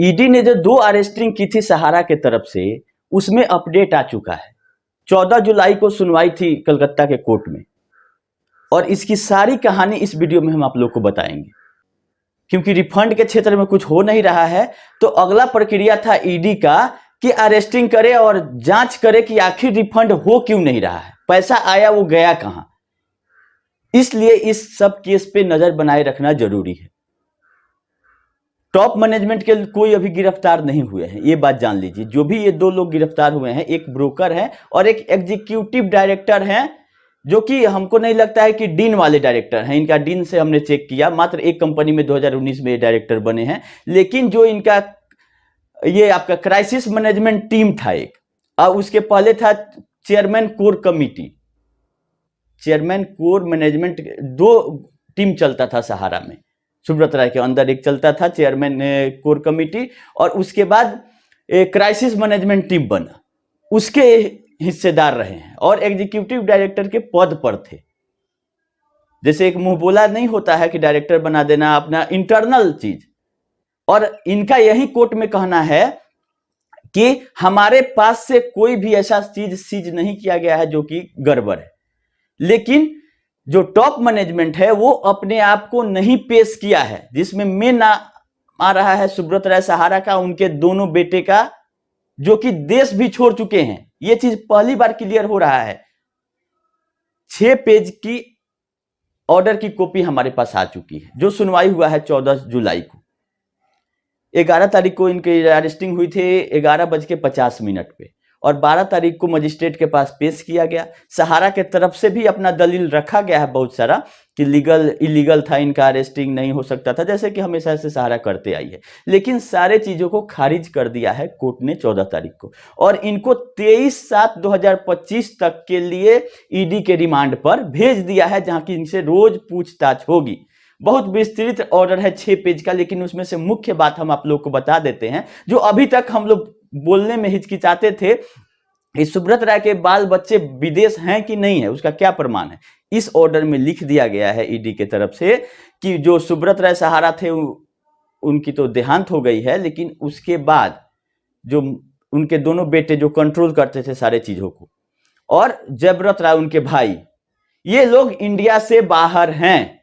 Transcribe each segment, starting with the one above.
ED ने जो 2 arresting की थी सहारा के तरफ से, उसमें अपडेट आ चुका है। 14 जुलाई को सुनवाई थी कलकत्ता के कोर्ट में, और इसकी सारी कहानी इस वीडियो में हम आप लोग को बताएंगे। क्योंकि रिफंड के क्षेत्र में कुछ हो नहीं रहा है, तो अगला प्रक्रिया था ईडी का कि अरेस्टिंग करे और जांच करे कि आखिर रिफंड हो क्यों नहीं रहा है, पैसा आया वो गया कहां। इसलिए इस सब केस पे नजर बनाए रखना जरूरी है। टॉप मैनेजमेंट के कोई अभी गिरफ्तार नहीं हुए हैं, ये बात जान लीजिए। जो भी ये 2 लोग गिरफ्तार हुए हैं, एक ब्रोकर है और एक एग्जीक्यूटिव डायरेक्टर है, जो कि हमको नहीं लगता है कि डीन वाले डायरेक्टर हैं। इनका डीन से हमने चेक किया, मात्र एक कंपनी में 2019 में डायरेक्टर बने हैं। लेकिन जो इनका ये आपका क्राइसिस मैनेजमेंट टीम था एक, और उसके पहले था chairman core committee, chairman core management, 2 team चलता था सहारा में। सुब्रत राय के अंदर एक चलता था चेयरमैन कोर कमिटी, और उसके बाद क्राइसिस मैनेजमेंट टीम बना, उसके हिस्सेदार रहे हैं और एग्जीक्यूटिव डायरेक्टर के पद पर थे। जैसे एक मुंह बोला नहीं होता है कि डायरेक्टर बना देना अपना इंटरनल चीज। और इनका यही कोर्ट में कहना है कि हमारे पास से कोई भी ऐसा चीज सीज नहीं किया गया है जो कि गड़बड़ है, लेकिन जो टॉप मैनेजमेंट है वो अपने आप को नहीं पेश किया है, जिसमें मेन आ रहा है सुब्रत राय सहारा का, उनके दोनों बेटे का, जो कि देश भी छोड़ चुके हैं। ये चीज पहली बार क्लियर हो रहा है। 6 पेज की ऑर्डर की कॉपी हमारे पास आ चुकी है, जो सुनवाई हुआ है 14 जुलाई को। 11 तारीख को इनकी अरेस्टिंग हुई थी 11:50 पे, और 12 तारीख को मजिस्ट्रेट के पास पेश किया गया। सहारा के तरफ से भी अपना दलील रखा गया है बहुत सारा कि लीगल इलीगल था, इनका अरेस्टिंग नहीं हो सकता था, जैसे कि हमेशा से सहारा करते आई है। लेकिन सारे चीजों को खारिज कर दिया है कोर्ट ने 14 तारीख को, और इनको 23/7/2025 तक के लिए ईडी के रिमांड पर भेज दिया है, जहां की इनसे रोज पूछताछ होगी। बहुत विस्तृत ऑर्डर है 6 पेज का, लेकिन उसमें से मुख्य बात हम आप लोग को बता देते हैं, जो अभी तक हम लोग बोलने में हिचकिचाते थे कि सुब्रत राय के बाल बच्चे विदेश हैं कि नहीं है, उसका क्या प्रमाण है। इस ऑर्डर में लिख दिया गया है ईडी के तरफ से कि जो सुब्रत राय सहारा थे उनकी तो देहांत हो गई है, लेकिन उसके बाद जो उनके दोनों बेटे जो कंट्रोल करते थे सारे चीजों को, और जयव्रत राय उनके भाई, ये लोग इंडिया से बाहर हैं,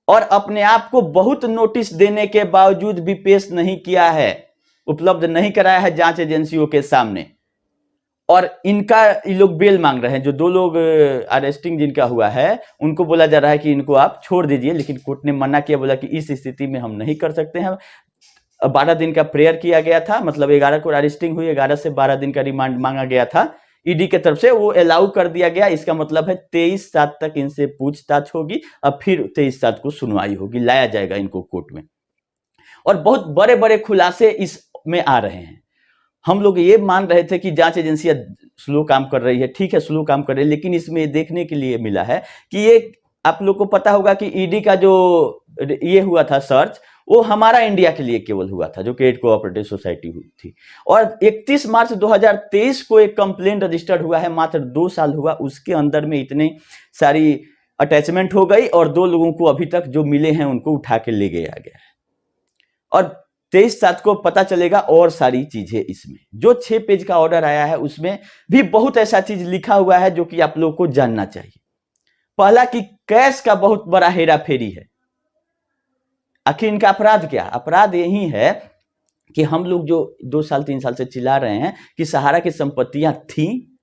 और अपने आप को बहुत नोटिस देने के बावजूद भी पेश नहीं किया है, उपलब्ध नहीं कराया है जांच एजेंसियों के सामने। और इनका ये लोग बेल मांग रहे हैं। जो 2 लोग अरेस्टिंग जिनका हुआ है, उनको बोला जा रहा है कि इनको आप छोड़ दीजिए, लेकिन कोर्ट ने मना किया, बोला कि इस स्थिति में हम नहीं कर सकते हैं। 12 दिन का प्रेयर किया गया था, मतलब 11 को अरेस्टिंग हुई, 11 से 12 दिन का रिमांड मांगा गया था ईडी के तरफ से, वो अलाउ कर दिया गया। इसका मतलब है 23/7 तक इनसे पूछताछ होगी, अब फिर 23/7 को सुनवाई होगी, लाया जाएगा इनको कोर्ट में। और बहुत बड़े बड़े खुलासे इसमें आ रहे हैं। हम लोग ये मान रहे थे कि जांच एजेंसियां स्लो काम कर रही है, ठीक है स्लो काम कर रही है, लेकिन इसमें देखने के लिए मिला है कि ये, आप लोग को पता होगा कि ईडी का जो ये हुआ था सर्च, वो हमारा इंडिया के लिए केवल हुआ था, जो क्रेडिट कोऑपरेटिव सोसाइटी हुई थी। और 31 मार्च 2023 को एक कंप्लेंट रजिस्टर्ड हुआ है, मात्र 2 साल हुआ, उसके अंदर में इतनी सारी अटैचमेंट हो गई, और 2 लोगों को अभी तक जो मिले हैं उनको उठा के ले गया गया है। और 23/7 को पता चलेगा और सारी चीजें इसमें। जो 6 पेज का ऑर्डर आया है उसमें भी बहुत ऐसा चीज लिखा हुआ है जो कि आप लोग को जानना चाहिए। पहला कि कैश का बहुत बड़ा हेरा फेरी है। आखिर इनका अपराध क्या? अपराध यही है कि हम लोग जो 2 साल 3 साल से चिल्ला रहे हैं कि सहारा की संपत्तियां थी,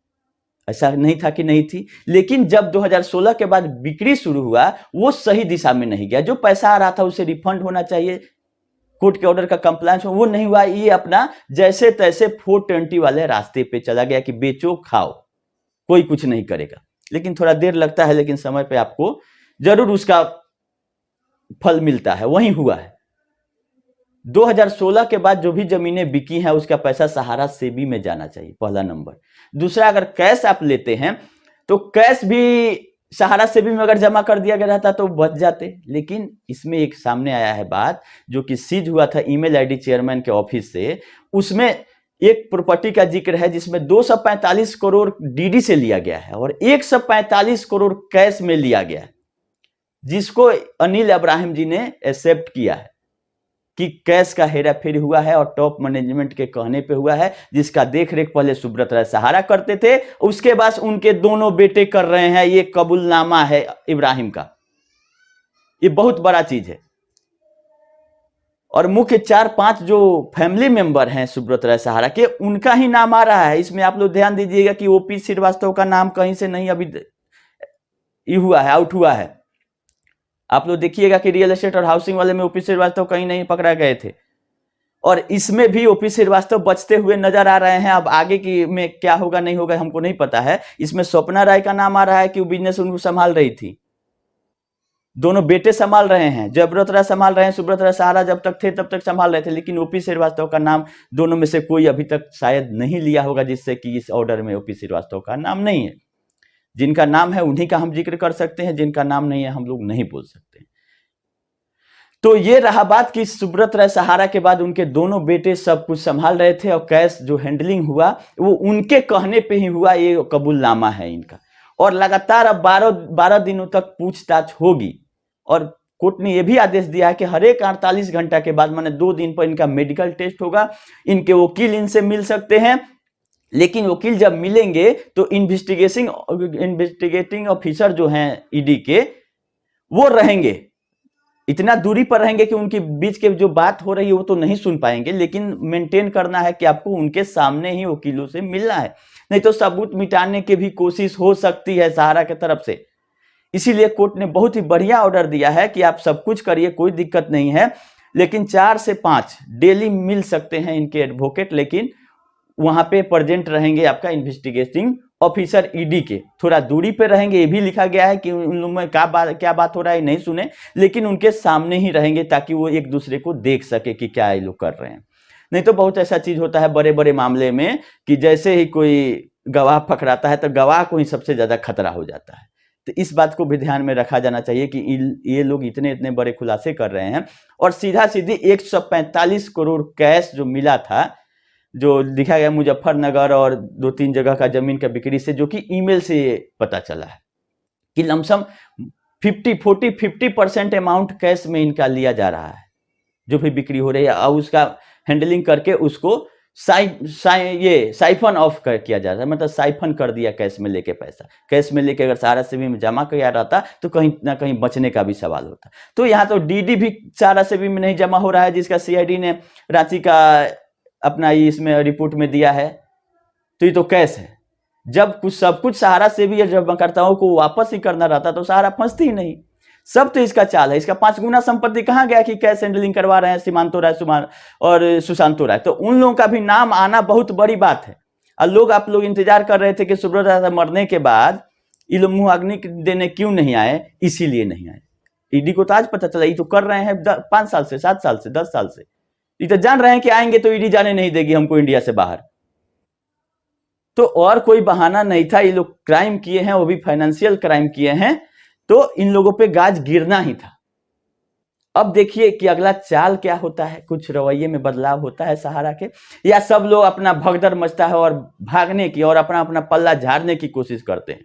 ऐसा नहीं था कि नहीं थी, लेकिन जब 2016 के बाद बिक्री शुरू हुआ, वो सही दिशा में नहीं गया। जो पैसा आ रहा था उसे रिफंड होना चाहिए, कोर्ट के ऑर्डर का कंप्लायंस वो नहीं हुआ। ये अपना जैसे तैसे 420 वाले रास्ते पे चला गया कि बेचो खाओ, कोई कुछ नहीं करेगा। लेकिन थोड़ा देर लगता है, लेकिन समय पे आपको जरूर उसका फल मिलता है। वही हुआ है। 2016 के बाद जो भी जमीनें बिकी हैं उसका पैसा सहारा सेबी में जाना चाहिए, पहला नंबर। दूसरा, अगर कैश आप लेते हैं तो कैश भी सहारा सेबी में अगर जमा कर दिया गया रहता तो बच जाते। लेकिन इसमें एक सामने आया है बात, जो कि सीज हुआ था ईमेल आईडी चेयरमैन के ऑफिस से। उसमें एक प्रॉपर्टी का जिक्र है जिसमें 245 करोड़ डीडी से लिया गया है और 145 करोड़ कैश में लिया गया है, जिसको अनिल इब्राहिम जी ने एक्सेप्ट किया है कि कैश का हेराफेरी हुआ है और टॉप मैनेजमेंट के कहने पे हुआ है, जिसका देखरेख पहले सुब्रत राय सहारा करते थे, उसके बाद उनके दोनों बेटे कर रहे हैं। ये कबूलनामा है इब्राहिम का, ये बहुत बड़ा चीज है। और मुख्य 4-5 जो फैमिली मेंबर हैं सुब्रत राय सहारा के, उनका ही नाम आ रहा है इसमें। आप लोग ध्यान दीजिएगा कि ओपी श्रीवास्तव का नाम कहीं से नहीं अभी ये हुआ है, आउट हुआ है। आप लोग देखिएगा कि रियल एस्टेट और हाउसिंग वाले में ओपी श्रीवास्तव कहीं नहीं पकड़ा गए थे, और इसमें भी ओपी श्रीवास्तव बचते हुए नजर आ रहे हैं। अब आगे की में क्या होगा नहीं होगा हमको नहीं पता है। इसमें स्वप्ना राय का नाम आ रहा है कि वो बिजनेस उनको संभाल रही थी, दोनों बेटे संभाल रहे हैं, जयव्रत राय संभाल रहे हैं, सुब्रत राय सहारा जब तक थे तब तक संभाल रहे थे, लेकिन ओपी श्रीवास्तव का नाम दोनों में से कोई अभी तक शायद नहीं लिया होगा, जिससे कि इस ऑर्डर में ओपी श्रीवास्तव का नाम नहीं है। जिनका नाम है उन्हीं का हम जिक्र कर सकते हैं, जिनका नाम नहीं है हम लोग नहीं बोल सकते। तो ये रहा बात कि सुब्रत राय सहारा के बाद उनके दोनों बेटे सब कुछ संभाल रहे थे, और कैश जो हैंडलिंग हुआ वो उनके कहने पे ही हुआ। ये कबूलनामा है इनका, और लगातार अब 12 दिनों तक पूछताछ होगी। और कोर्ट ने यह भी आदेश दिया है कि हर एक 48 घंटा के बाद, माने 2 दिन पर इनका मेडिकल टेस्ट होगा। इनके वकील इनसे मिल सकते हैं, लेकिन वकील जब मिलेंगे तो इन्वेस्टिगेटिंग ऑफिसर जो हैं ईडी के, वो रहेंगे, इतना दूरी पर रहेंगे कि उनके बीच के जो बात हो रही है वो तो नहीं सुन पाएंगे, लेकिन मेंटेन करना है कि आपको उनके सामने ही वकीलों से मिलना है, नहीं तो सबूत मिटाने की भी कोशिश हो सकती है सहारा की तरफ से। इसीलिए कोर्ट ने बहुत ही बढ़िया ऑर्डर दिया है कि आप सब कुछ करिए, कोई दिक्कत नहीं है, लेकिन 4 से 5 डेली मिल सकते हैं इनके एडवोकेट, लेकिन वहां पे प्रेजेंट रहेंगे आपका इन्वेस्टिगेटिंग ऑफिसर ईडी के, थोड़ा दूरी पे रहेंगे। ये भी लिखा गया है कि उन लोगों में क्या बात हो रहा है नहीं सुने, लेकिन उनके सामने ही रहेंगे ताकि वो एक दूसरे को देख सके कि क्या ये लोग कर रहे हैं। नहीं तो बहुत ऐसा चीज होता है बड़े बड़े मामले में कि जैसे ही कोई गवाह पकड़ाता है तो गवाह को ही सबसे ज्यादा खतरा हो जाता है। तो इस बात को भी ध्यान में रखा जाना चाहिए कि ये लोग इतने बड़े खुलासे कर रहे हैं, और सीधा सीधी 145 करोड़ कैश जो मिला था, जो लिखा गया मुजफ्फरनगर और 2-3 जगह का जमीन का बिक्री से, जो कि ईमेल से पता चला है कि लमसम 50% अमाउंट कैश में इनका लिया जा रहा है, जो भी बिक्री हो रही है, और उसका हैंडलिंग करके उसको साइफन ऑफ किया जा रहा है, मतलब साइफन कर दिया कैश में लेके पैसा। कैश में लेके अगर सहारा सेवी में जमा किया रहता तो कहीं ना कहीं बचने का भी सवाल होता। तो यहाँ तो डीडी भी सहारा सेवी में नहीं जमा हो रहा है, जिसका सीआईडी ने रांची का अपना इसमें रिपोर्ट में दिया है। तो ये तो कैश है। जब सब कुछ सहारा सेवी या जमाकर्ताओं को वापस ही करना रहता तो सहारा फंसती ही नहीं। सब तो इसका चाल है। इसका 5 गुना संपत्ति कहाँ गया कि कैश हैंडलिंग करवा रहे हैं सीमांतो राय और सुशांतो राय। तो उन लोगों का भी नाम आना बहुत बड़ी बात है। और आप लोग इंतजार कर रहे थे कि सुब्रत राय मरने के बाद ये लोग मुंह अग्नि देने क्यों नहीं आए, इसीलिए नहीं आए। ईडी को तो आज पता चला, ये तो कर रहे हैं 5 साल से, 7 साल से, 10 साल से। ये तो जान रहे हैं कि आएंगे तो ईडी जाने नहीं देगी हमको इंडिया से बाहर। तो और कोई बहाना नहीं था। ये लोग क्राइम किए हैं, वो भी फाइनेंशियल क्राइम किए हैं, तो इन लोगों पे गाज गिरना ही था। अब देखिए कि अगला चाल क्या होता है। कुछ रवैये में बदलाव होता है सहारा के, या सब लोग अपना भगदड़ मचता है और भागने की और अपना पल्ला झाड़ने की कोशिश करते हैं।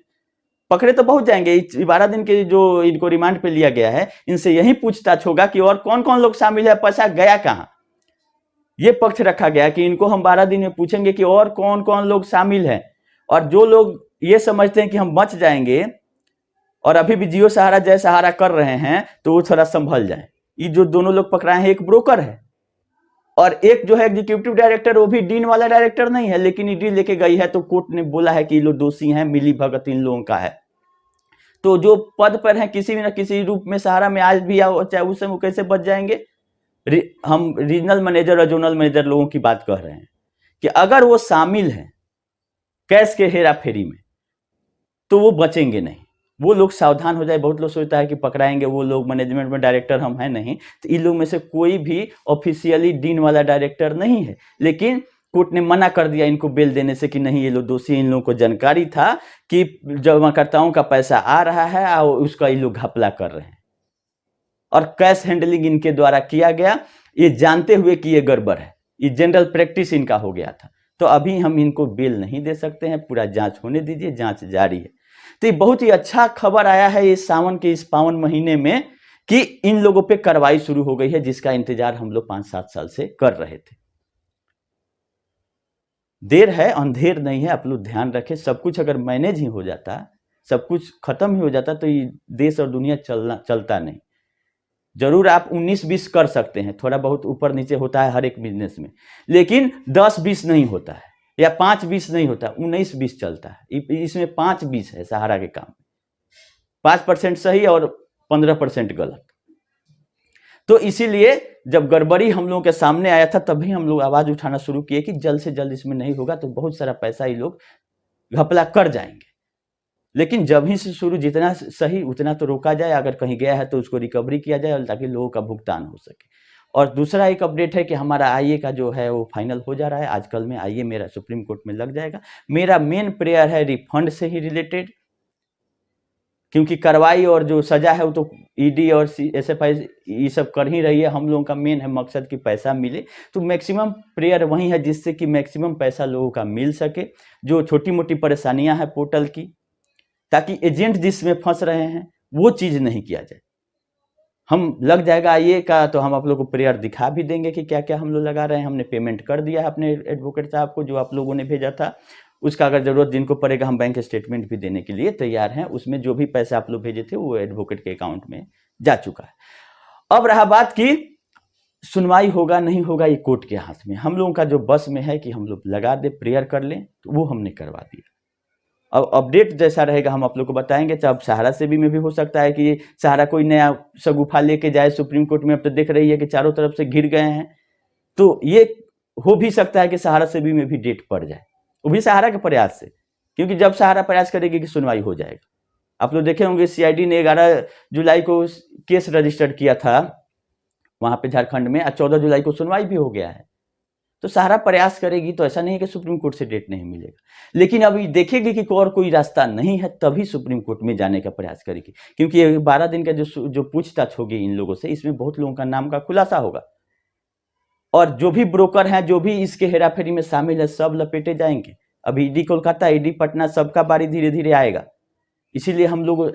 पकड़े तो बहुत जाएंगे। 12 दिन के जो इनको रिमांड पे लिया गया है, इनसे यही पूछताछ होगा कि और कौन कौन लोग शामिल है, पैसा गया कहां। ये पक्ष रखा गया कि इनको हम 12 दिन में पूछेंगे कि और कौन कौन लोग शामिल हैं। और जो लोग ये समझते हैं कि हम बच जाएंगे और अभी भी जियो सहारा जय सहारा कर रहे हैं, तो वो थोड़ा संभल जाए। ये जो दोनों लोग पकड़ाए हैं, एक ब्रोकर है और एक जो है एग्जीक्यूटिव डायरेक्टर, वो भी डीन वाला डायरेक्टर नहीं है, लेकिन ईडी लेके गई है तो कोर्ट ने बोला है कि ये लोग दोषी हैं, मिली भगत इन लोगों का है। तो जो पद पर है किसी न किसी रूप में सहारा में आज भी आओ, चाहे उससे वो कैसे बच जाएंगे। हम रीजनल मैनेजर और जोनल मैनेजर लोगों की बात कर रहे हैं कि अगर वो शामिल हैं कैश के हेरा फेरी में तो वो बचेंगे नहीं। वो लोग सावधान हो जाए। बहुत लोग सोचता है कि पकड़ाएंगे वो लोग, मैनेजमेंट में डायरेक्टर हम हैं नहीं। तो इन लोग में से कोई भी ऑफिशियली डीन वाला डायरेक्टर नहीं है, लेकिन कोर्ट ने मना कर दिया इनको बेल देने से कि नहीं, ये लोग दोषी। इन लोगों को जानकारी था कि जमाकर्ताओं का पैसा आ रहा है और उसका ये लोग घपला कर रहे हैं और कैश हैंडलिंग इनके द्वारा किया गया, ये जानते हुए कि ये गड़बड़ है। ये जनरल प्रैक्टिस इनका हो गया था। तो अभी हम इनको बेल नहीं दे सकते हैं, पूरा जांच होने दीजिए, जांच जारी है। तो ये बहुत ही अच्छा खबर आया है इस सावन के इस पावन महीने में कि इन लोगों पे कार्रवाई शुरू हो गई है, जिसका इंतजार हम लोग 5-7 साल से कर रहे थे। देर है अंधेर नहीं है, आप लोग ध्यान रखें। सब कुछ अगर मैनेज ही हो जाता, सब कुछ खत्म ही हो जाता तो ये देश और दुनिया चलता नहीं। जरूर आप 19-20 कर सकते हैं, थोड़ा बहुत ऊपर नीचे होता है हर एक बिजनेस में, लेकिन 10-20 नहीं होता है, या 5-20 नहीं होता, 19-20 चलता है। इसमें 5-20 है सहारा के काम, 5% सही और 15% गलत। तो इसीलिए जब गड़बड़ी हम लोगों के सामने आया था तभी हम लोग आवाज उठाना शुरू किए कि जल्द से जल्द इसमें नहीं होगा तो बहुत सारा पैसा ये लोग घपला कर जाएंगे। लेकिन जब ही से शुरू जितना सही उतना तो रोका जाए, अगर कहीं गया है तो उसको रिकवरी किया जाए और ताकि लोगों का भुगतान हो सके। और दूसरा एक अपडेट है कि हमारा आईए का जो है वो फाइनल हो जा रहा है, आजकल में आईए मेरा सुप्रीम कोर्ट में लग जाएगा। मेरा मेन प्रेयर है रिफंड से ही रिलेटेड, क्योंकि कार्रवाई और जो सजा है वो तो ईडी और एसएफआई ये सब कर ही रही है। हम लोगों का मेन है मकसद कि पैसा मिले, तो मैक्सिमम प्रेयर वही है जिससे कि मैक्सिमम पैसा लोगों का मिल सके। जो छोटी मोटी परेशानियां हैं पोर्टल की, ताकि एजेंट जिसमें फंस रहे हैं वो चीज नहीं किया जाए। हम लग जाएगा आईए का तो हम आप लोगों को प्रेयर दिखा भी देंगे कि क्या क्या हम लोग लगा रहे हैं। हमने पेमेंट कर दिया है अपने एडवोकेट साहब को, जो आप लोगों ने भेजा था। उसका अगर जरूरत जिनको पड़ेगा हम बैंक स्टेटमेंट भी देने के लिए तैयार हैं। उसमें जो भी पैसे आप लोग भेजे थे वो एडवोकेट के अकाउंट में जा चुका है। अब रहा बात की सुनवाई होगा नहीं होगा, ये कोर्ट के हाथ में। हम लोगों का जो बस में है कि हम लोग लगा दे, प्रेयर कर लें, तो वो हमने करवा दिया। अब अपडेट जैसा रहेगा हम आप लोग को बताएंगे। चाहे सहारा सेबी में भी हो सकता है कि सहारा कोई नया सगुफा लेके जाए सुप्रीम कोर्ट में। अब तो देख रही है कि चारों तरफ से घिर गए हैं, तो ये हो भी सकता है कि सहारा सेबी में भी डेट पड़ जाए, वो भी सहारा के प्रयास से, क्योंकि जब सहारा प्रयास करेगी कि सुनवाई हो जाएगा। आप लोग देखे होंगे सीआईडी ने 11 जुलाई को केस रजिस्टर्ड किया था वहां पे झारखंड में, 14 जुलाई को सुनवाई भी हो गया है। तो सहारा प्रयास करेगी, तो ऐसा नहीं है कि सुप्रीम कोर्ट से डेट नहीं मिलेगा। लेकिन अभी देखेगी कि और कोई रास्ता नहीं है तभी सुप्रीम कोर्ट में जाने का प्रयास करेगी, क्योंकि ये 12 दिन का जो पूछताछ होगी इन लोगों से, इसमें बहुत लोगों का नाम का खुलासा होगा। और जो भी ब्रोकर हैं, जो भी इसके हेराफेरी में शामिल है, सब लपेटे जाएंगे। अभी ईडी कोलकाता, ईडी पटना, सबका बारी धीरे धीरे आएगा। इसीलिए हम लोग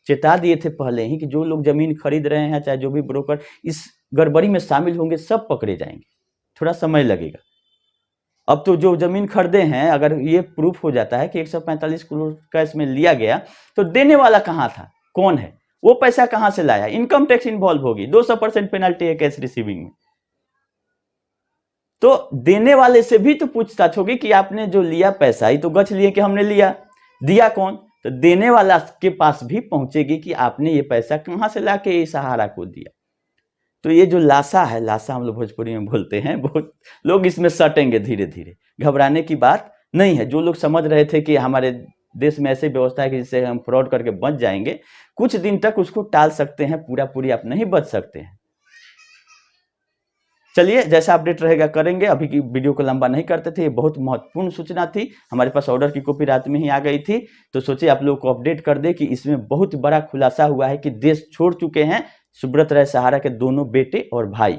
चेता दिए थे पहले ही कि जो लोग जमीन खरीद रहे हैं, चाहे जो भी ब्रोकर इस गड़बड़ी में शामिल होंगे, सब पकड़े जाएंगे। थोड़ा समय लगेगा। अब तो जो जमीन खरीदे हैं, अगर ये प्रूफ हो जाता है कि 145 करोड़ कैश में लिया गया, तो देने वाला कहाँ था, कौन है, वो पैसा कहाँ से लाया, इनकम टैक्स इन्वॉल्व होगी, 200% पेनल्टी है कैश रिसीविंग में। तो देने वाले से भी तो पूछताछ होगी कि आपने जो लिया पैसा ही तो गछ लिए कि हमने लिया, दिया कौन, तो देने वाला के पास भी पहुंचेगी कि आपने ये पैसा कहां से लाके सहारा को दिया। तो ये जो लाशा है, लाशा हम लोग भोजपुरी में बोलते हैं, बहुत लोग इसमें सटेंगे धीरे धीरे। घबराने की बात नहीं है। जो लोग समझ रहे थे कि हमारे देश में ऐसी व्यवस्था है कि जिससे हम फ्रॉड करके बच जाएंगे, कुछ दिन तक उसको टाल सकते हैं, पूरा पूरी आप नहीं बच सकते हैं। चलिए, जैसा अपडेट रहेगा करेंगे। अभी की वीडियो को लंबा नहीं करते थे, ये बहुत महत्वपूर्ण सूचना थी। हमारे पास ऑर्डर की कॉपी रात में ही आ गई थी, तो सोचे आप लोगों को अपडेट कर दे कि इसमें बहुत बड़ा खुलासा हुआ है कि देश छोड़ चुके हैं सुब्रत राय सहारा के दोनों बेटे और भाई।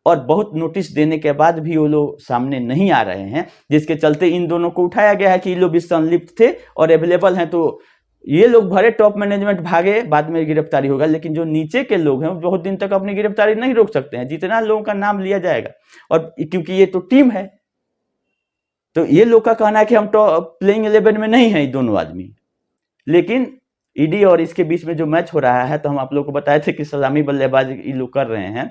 और बहुत नोटिस देने के बाद भी वो लोग सामने नहीं आ रहे हैं, जिसके चलते इन दोनों को उठाया गया है कि ये लोग भी संलिप्त थे और अवेलेबल हैं। तो ये लोग भरे, टॉप मैनेजमेंट भागे, बाद में गिरफ्तारी होगा। लेकिन जो नीचे के लोग हैं वो बहुत दिन तक अपनी गिरफ्तारी नहीं रोक सकते हैं, जितना लोगों का नाम लिया जाएगा। और क्योंकि ये तो टीम है, तो ये लोग का कहना है कि हम टॉप प्लेइंग 11 में नहीं है ये दोनों आदमी। लेकिन ईडी और इसके बीच में जो मैच हो रहा है, तो हम आप लोगों को बताए थे कि सलामी बल्लेबाजी ये लोग कर रहे हैं,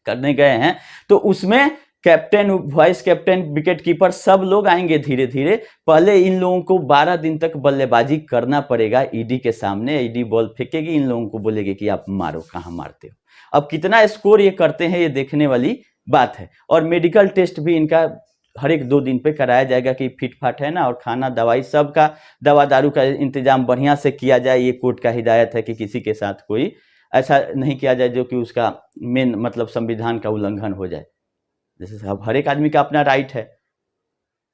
करने गए हैं, तो उसमें captain, vice captain, wicket keeper सब लोग आएंगे धीरे धीरे। पहले इन लोगों को 12 दिन तक बल्लेबाजी करना पड़ेगा ईडी के सामने। ईडी बॉल फेंकेगी, इन लोगों को बोलेगी कि आप मारो, कहां मारते हो। अब कितना स्कोर ये करते हैं, ये देखने वाली बात है। और मेडिकल टेस्ट भी इनका हर एक 2 दिन पे कराया जाएगा कि फिट फाट है ना, और खाना दवाई सबका, दवा दारू का इंतजाम बढ़िया से किया जाए। ये कोर्ट का हिदायत है कि किसी के साथ कोई ऐसा नहीं किया जाए जो कि उसका मेन मतलब संविधान का उल्लंघन हो जाए। जैसे अब हर एक आदमी का अपना राइट है,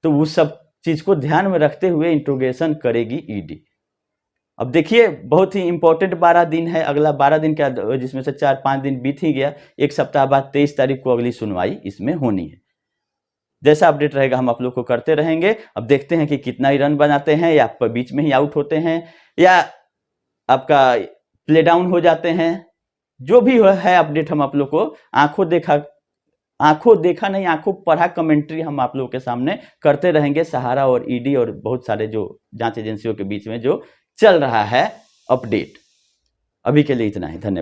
तो उस सब चीज को ध्यान में रखते हुए इंट्रोगेशन करेगी ईडी। अब देखिए, बहुत ही इंपॉर्टेंट 12 दिन है। अगला 12 दिन का, जिसमें से 4-5 दिन बीत ही गया, एक सप्ताह बाद 23 तारीख को अगली सुनवाई इसमें होनी है। जैसा अपडेट रहेगा हम आप लोग को करते रहेंगे। अब देखते हैं कि कितना ही रन बनाते हैं, या आप बीच में ही आउट होते हैं, या आपका प्ले डाउन हो जाते हैं। जो भी है अपडेट हम आप लोग को आंखों देखा नहीं, आंखों पढ़ा कमेंट्री हम आप लोगों के सामने करते रहेंगे। सहारा और ईडी और बहुत सारे जो जांच एजेंसियों के बीच में जो चल रहा है अपडेट। अभी के लिए इतना ही, धन्यवाद।